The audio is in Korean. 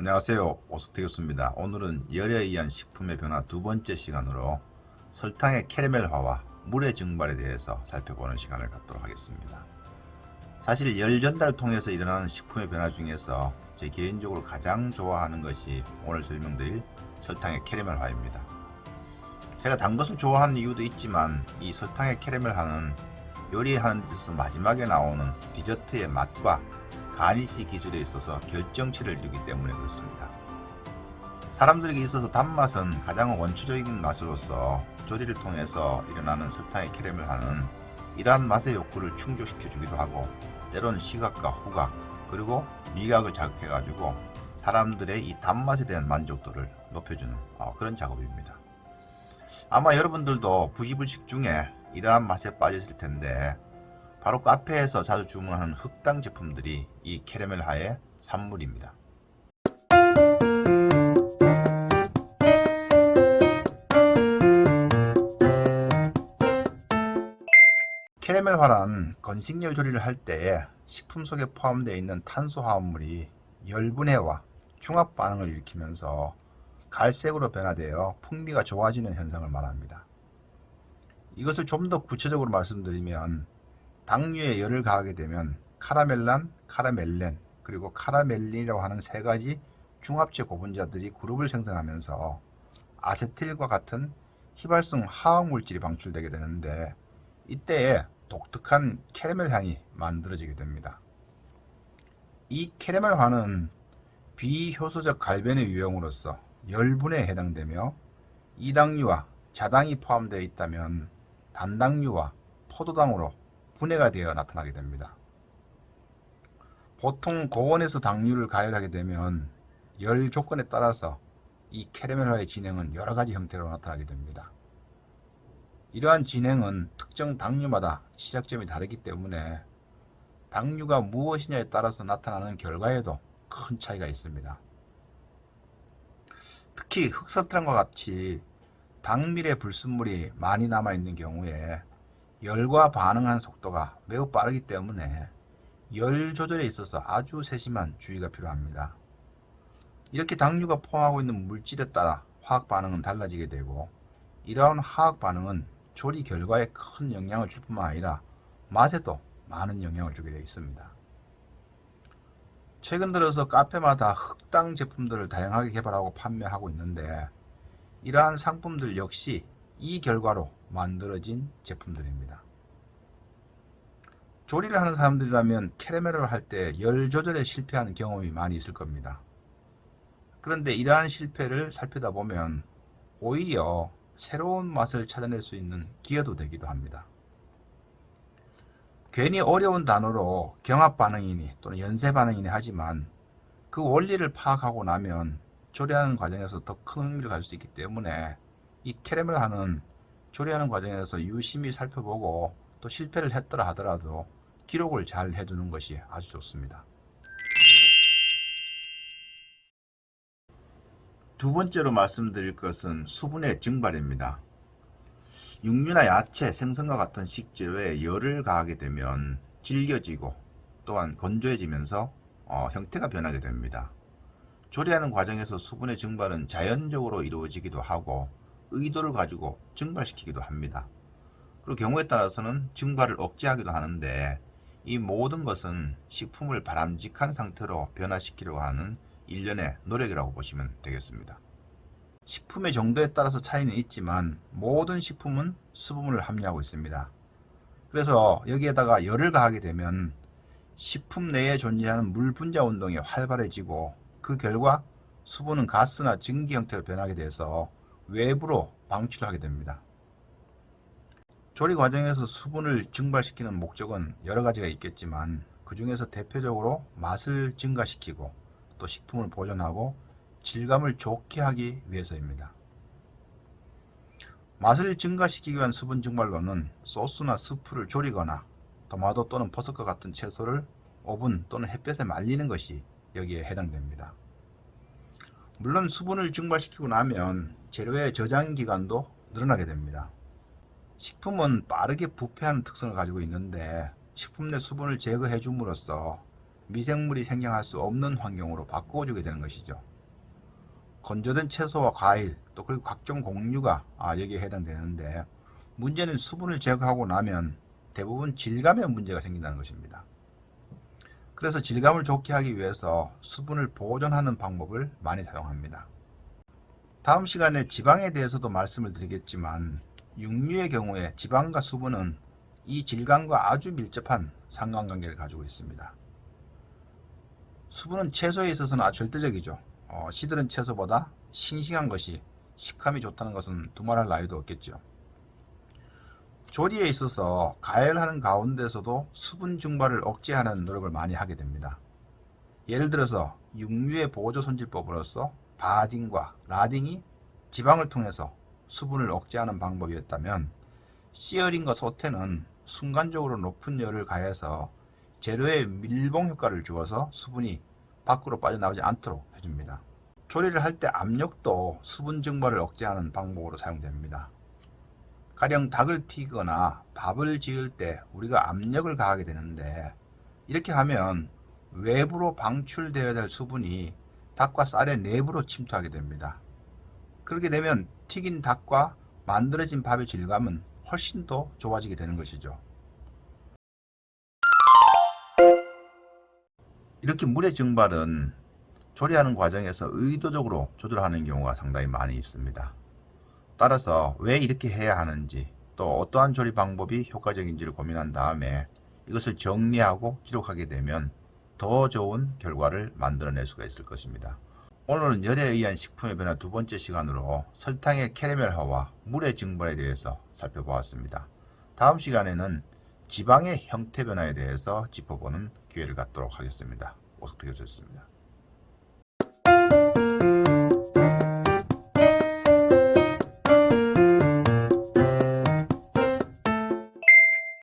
안녕하세요, 오스테교수입니다. 오늘은 열에 의한 식품의 변화 두 번째 시간으로 설탕의 캐러멜화와 물의 증발에 대해서 살펴보는 시간을 갖도록 하겠습니다. 사실 열 전달 통해서 일어나는 식품의 변화 중에서 제 개인적으로 가장 좋아하는 것이 오늘 설명드릴 설탕의 캐러멜화입니다. 제가 단 것을 좋아하는 이유도 있지만 이 설탕의 캐러멜화는 요리하는 데 있어서 마지막에 나오는 디저트의 맛과 가니시 기술에 있어서 결정체를 이루기 때문에 그렇습니다. 사람들에게 있어서 단맛은 가장 원초적인 맛으로서 조리를 통해서 일어나는 설탕의 캐러멜화는 이러한 맛의 욕구를 충족시켜 주기도 하고, 때로는 시각과 후각 그리고 미각을 자극해 가지고 사람들의 이 단맛에 대한 만족도를 높여주는 그런 작업입니다. 아마 여러분들도 부시불식 중에 이러한 맛에 빠졌을 텐데, 바로 카페에서 자주 주문하는 흑당 제품들이 이 캐러멜화의 산물입니다. 캐러멜화란 건식열 조리를 할 때에 식품 속에 포함되어 있는 탄소화합물이 열분해와 중합 반응을 일으키면서 갈색으로 변화되어 풍미가 좋아지는 현상을 말합니다. 이것을 좀 더 구체적으로 말씀드리면, 당류에 열을 가하게 되면 카라멜란, 카라멜렌, 그리고 카라멜린이라고 하는 세 가지 중합체 고분자들이 그룹을 생성하면서 아세틸과 같은 휘발성 화학물질이 방출되게 되는데, 이때에 독특한 캐러멜 향이 만들어지게 됩니다. 이 캐러멜화는 비효소적 갈변의 유형으로서 열분에 해당되며, 이당류와 자당이 포함되어 있다면 단당류와 포도당으로 분해가 되어 나타나게 됩니다. 보통 고온에서 당류를 가열하게 되면 열 조건에 따라서 이 캐러멜화의 진행은 여러 가지 형태로 나타나게 됩니다. 이러한 진행은 특정 당류마다 시작점이 다르기 때문에 당류가 무엇이냐에 따라서 나타나는 결과에도 큰 차이가 있습니다. 특히 흑설탕과 같이 당밀의 불순물이 많이 남아있는 경우에 열과 반응하는 속도가 매우 빠르기 때문에 열 조절에 있어서 아주 세심한 주의가 필요합니다. 이렇게 당류가 포함하고 있는 물질에 따라 화학 반응은 달라지게 되고, 이러한 화학 반응은 조리 결과에 큰 영향을 줄 뿐만 아니라 맛에도 많은 영향을 주게 되어 있습니다. 최근 들어서 카페마다 흑당 제품들을 다양하게 개발하고 판매하고 있는데, 이러한 상품들 역시 이 결과로 만들어진 제품들입니다. 조리를 하는 사람들이라면 캐러멜을 할 때 열 조절에 실패하는 경험이 많이 있을 겁니다. 그런데 이러한 실패를 살피다 보면 오히려 새로운 맛을 찾아낼 수 있는 기회도 되기도 합니다. 괜히 어려운 단어로 경합 반응이니 또는 연쇄 반응이니 하지만 그 원리를 파악하고 나면 조리하는 과정에서 더 큰 의미를 가질 수 있기 때문에 이 캐러멜화는 조리하는 과정에서 유심히 살펴보고, 또 실패를 했더라 하더라도 기록을 잘 해두는 것이 아주 좋습니다. 두 번째로 말씀드릴 것은 수분의 증발입니다. 육류나 야채, 생선과 같은 식재료에 열을 가하게 되면 질겨지고 또한 건조해지면서 형태가 변하게 됩니다. 조리하는 과정에서 수분의 증발은 자연적으로 이루어지기도 하고 의도를 가지고 증발시키기도 합니다. 그리고 경우에 따라서는 증발을 억제하기도 하는데, 이 모든 것은 식품을 바람직한 상태로 변화시키려고 하는 일련의 노력이라고 보시면 되겠습니다. 식품의 정도에 따라서 차이는 있지만 모든 식품은 수분을 함유하고 있습니다. 그래서 여기에다가 열을 가하게 되면 식품 내에 존재하는 물 분자 운동이 활발해지고, 그 결과 수분은 가스나 증기 형태로 변하게 돼서 외부로 방출하게 됩니다. 조리 과정에서 수분을 증발시키는 목적은 여러 가지가 있겠지만, 그 중에서 대표적으로 맛을 증가시키고 또 식품을 보존하고 질감을 좋게 하기 위해서입니다. 맛을 증가시키기 위한 수분 증발로는 소스나 스프를 졸이거나 토마토 또는 버섯과 같은 채소를 오븐 또는 햇볕에 말리는 것이 여기에 해당됩니다. 물론 수분을 증발시키고 나면 재료의 저장 기간도 늘어나게 됩니다. 식품은 빠르게 부패하는 특성을 가지고 있는데, 식품 내 수분을 제거해 줌으로써 미생물이 생장할 수 없는 환경으로 바꿔주게 되는 것이죠. 건조된 채소와 과일 또 그리고 각종 곡류가 여기에 해당되는데, 문제는 수분을 제거하고 나면 대부분 질감에 문제가 생긴다는 것입니다. 그래서 질감을 좋게 하기 위해서 수분을 보존하는 방법을 많이 사용합니다. 다음 시간에 지방에 대해서도 말씀을 드리겠지만, 육류의 경우에 지방과 수분은 이 질감과 아주 밀접한 상관관계를 가지고 있습니다. 수분은 채소에 있어서는 아주 절대적이죠. 시들은 채소보다 싱싱한 것이 식감이 좋다는 것은 두말할 나위도 없겠죠. 조리에 있어서 가열하는 가운데서도 수분 증발을 억제하는 노력을 많이 하게 됩니다. 예를 들어서 육류의 보조 손질법으로서 바딩과 라딩이 지방을 통해서 수분을 억제하는 방법이었다면, 시어링과 소테는 순간적으로 높은 열을 가해서 재료에 밀봉 효과를 주어서 수분이 밖으로 빠져나오지 않도록 해줍니다. 조리를 할 때 압력도 수분 증발을 억제하는 방법으로 사용됩니다. 가령 닭을 튀기거나 밥을 지을 때 우리가 압력을 가하게 되는데, 이렇게 하면 외부로 방출되어야 될 수분이 닭과 쌀의 내부로 침투하게 됩니다. 그렇게 되면 튀긴 닭과 만들어진 밥의 질감은 훨씬 더 좋아지게 되는 것이죠. 이렇게 물의 증발은 조리하는 과정에서 의도적으로 조절하는 경우가 상당히 많이 있습니다. 따라서 왜 이렇게 해야 하는지, 또 어떠한 조리 방법이 효과적인지를 고민한 다음에 이것을 정리하고 기록하게 되면 더 좋은 결과를 만들어낼 수가 있을 것입니다. 오늘은 열에 의한 식품의 변화 두 번째 시간으로 설탕의 캐러멜화와 물의 증발에 대해서 살펴보았습니다. 다음 시간에는 지방의 형태 변화에 대해서 짚어보는 기회를 갖도록 하겠습니다. 오석태 교수였습니다.